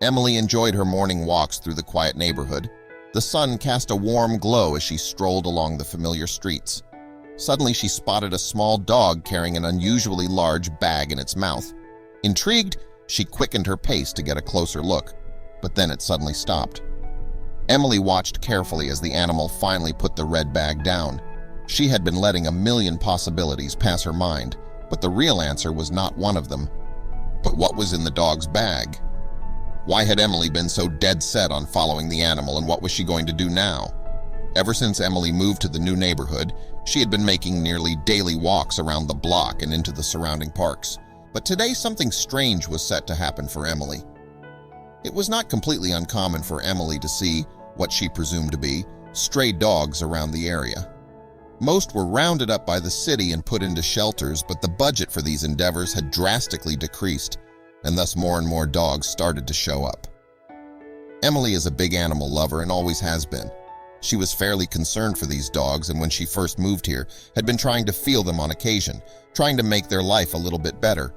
Emily enjoyed her morning walks through the quiet neighborhood. The sun cast a warm glow as she strolled along the familiar streets. Suddenly, she spotted a small dog carrying an unusually large bag in its mouth. Intrigued, she quickened her pace to get a closer look, but then it suddenly stopped. Emily watched carefully as the animal finally put the red bag down. She had been letting a million possibilities pass her mind, but the real answer was not one of them. But what was in the dog's bag? Why had Emily been so dead set on following the animal, and what was she going to do now? Ever since Emily moved to the new neighborhood, she had been making nearly daily walks around the block and into the surrounding parks. But today something strange was set to happen for Emily. It was not completely uncommon for Emily to see what she presumed to be stray dogs around the area. Most were rounded up by the city and put into shelters, but the budget for these endeavors had drastically decreased, and thus more and more dogs started to show up. Emily is a big animal lover and always has been. She was fairly concerned for these dogs, and when she first moved here, had been trying to feel them on occasion, trying to make their life a little bit better.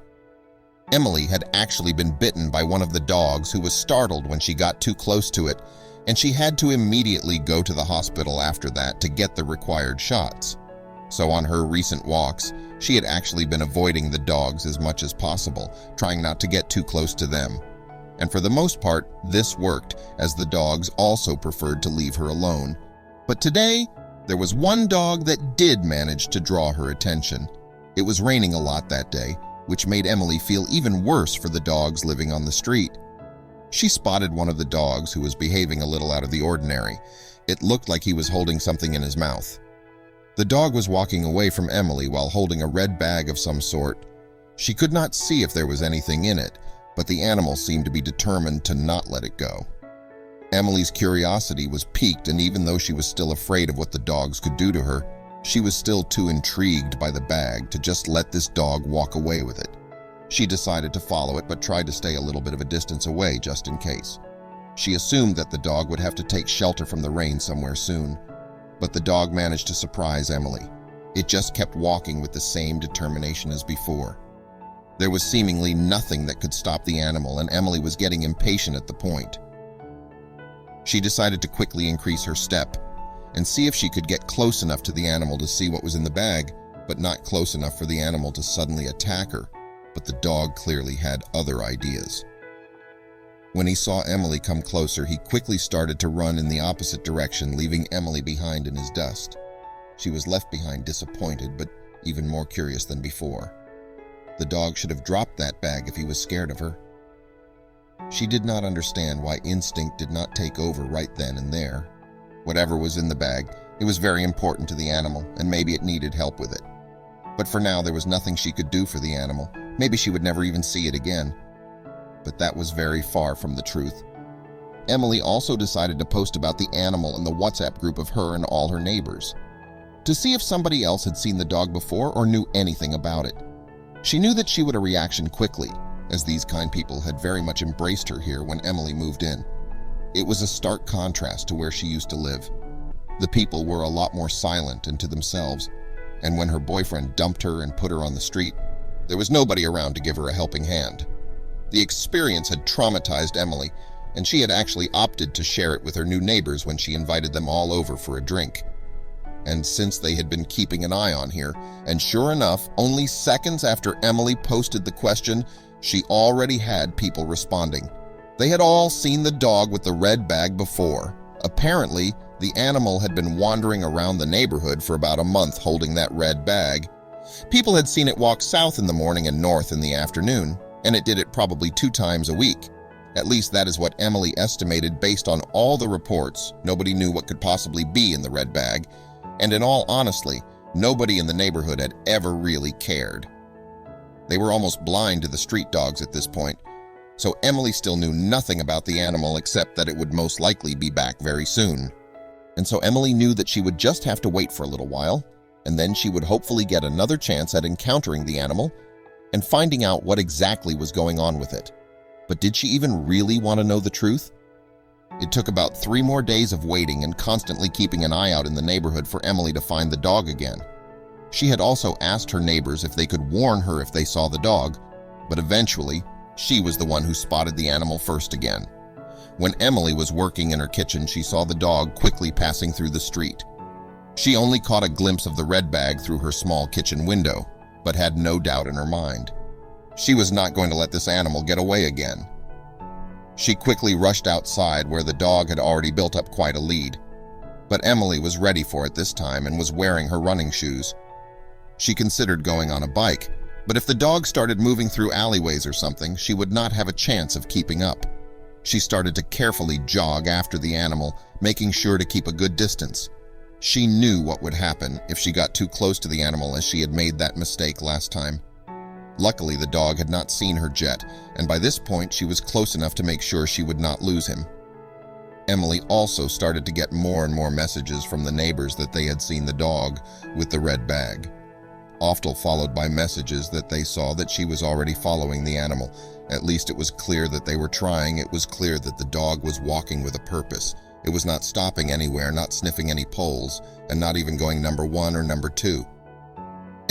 Emily had actually been bitten by one of the dogs, who was startled when she got too close to it, and she had to immediately go to the hospital after that to get the required shots. So on her recent walks, she had actually been avoiding the dogs as much as possible, trying not to get too close to them. And for the most part, this worked, as the dogs also preferred to leave her alone. But today, there was one dog that did manage to draw her attention. It was raining a lot that day, which made Emily feel even worse for the dogs living on the street. She spotted one of the dogs who was behaving a little out of the ordinary. It looked like he was holding something in his mouth. The dog was walking away from Emily while holding a red bag of some sort. She could not see if there was anything in it, but the animal seemed to be determined to not let it go. Emily's curiosity was piqued, and even though she was still afraid of what the dogs could do to her, she was still too intrigued by the bag to just let this dog walk away with it. She decided to follow it, but tried to stay a little bit of a distance away just in case. She assumed that the dog would have to take shelter from the rain somewhere soon. But the dog managed to surprise Emily. It just kept walking with the same determination as before. There was seemingly nothing that could stop the animal, and Emily was getting impatient at the point. She decided to quickly increase her step and see if she could get close enough to the animal to see what was in the bag, but not close enough for the animal to suddenly attack her. But the dog clearly had other ideas. When he saw Emily come closer, he quickly started to run in the opposite direction, leaving Emily behind in his dust. She was left behind disappointed, but even more curious than before. The dog should have dropped that bag if he was scared of her. She did not understand why instinct did not take over right then and there. Whatever was in the bag, it was very important to the animal, and maybe it needed help with it. But for now, there was nothing she could do for the animal. Maybe she would never even see it again. But that was very far from the truth. Emily also decided to post about the animal in the WhatsApp group of her and all her neighbors, to see if somebody else had seen the dog before or knew anything about it. She knew that she would have a reaction quickly, as these kind people had very much embraced her here when Emily moved in. It was a stark contrast to where she used to live. The people were a lot more silent and to themselves, and when her boyfriend dumped her and put her on the street, there was nobody around to give her a helping hand. The experience had traumatized Emily, and she had actually opted to share it with her new neighbors when she invited them all over for a drink. And since they had been keeping an eye on her, and sure enough, only seconds after Emily posted the question, she already had people responding. They had all seen the dog with the red bag before. Apparently, the animal had been wandering around the neighborhood for about a month holding that red bag. People had seen it walk south in the morning and north in the afternoon, and it did it probably 2 times a week. At least that is what Emily estimated based on all the reports. Nobody knew what could possibly be in the red bag, and in all honesty, nobody in the neighborhood had ever really cared. They were almost blind to the street dogs at this point, so Emily still knew nothing about the animal except that it would most likely be back very soon. And so Emily knew that she would just have to wait for a little while, and then she would hopefully get another chance at encountering the animal and finding out what exactly was going on with it. But did she even really want to know the truth? It took about 3 more days of waiting and constantly keeping an eye out in the neighborhood for Emily to find the dog again. She had also asked her neighbors if they could warn her if they saw the dog, but eventually, She was the one who spotted the animal first again. When Emily was working in her kitchen, she saw the dog quickly passing through the street. She only caught a glimpse of the red bag through her small kitchen window, but had no doubt in her mind. She was not going to let this animal get away again. She quickly rushed outside where the dog had already built up quite a lead. But Emily was ready for it this time and was wearing her running shoes. She considered going on a bike, but if the dog started moving through alleyways or something, she would not have a chance of keeping up. She started to carefully jog after the animal, making sure to keep a good distance. She knew what would happen if she got too close to the animal, as she had made that mistake last time. Luckily, the dog had not seen her jet, and by this point she was close enough to make sure she would not lose him. Emily also started to get more and more messages from the neighbors that they had seen the dog with the red bag, often followed by messages that they saw that she was already following the animal. At least it was clear that they were trying. It was clear that the dog was walking with a purpose. It was not stopping anywhere, not sniffing any poles, and not even going number 1 or number 2.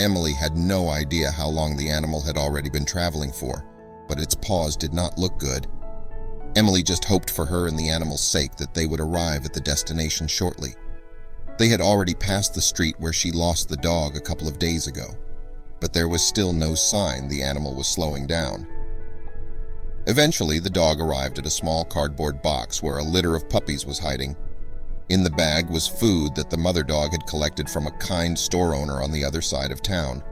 Emily had no idea how long the animal had already been traveling for, but its paws did not look good. Emily just hoped for her and the animal's sake that they would arrive at the destination shortly. They had already passed the street where she lost the dog a couple of days ago, but there was still no sign the animal was slowing down. Eventually, the dog arrived at a small cardboard box where a litter of puppies was hiding. In the bag was food that the mother dog had collected from a kind store owner on the other side of town.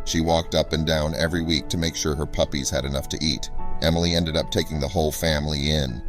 She walked up and down every week to make sure her puppies had enough to eat. Emily ended up taking the whole family in,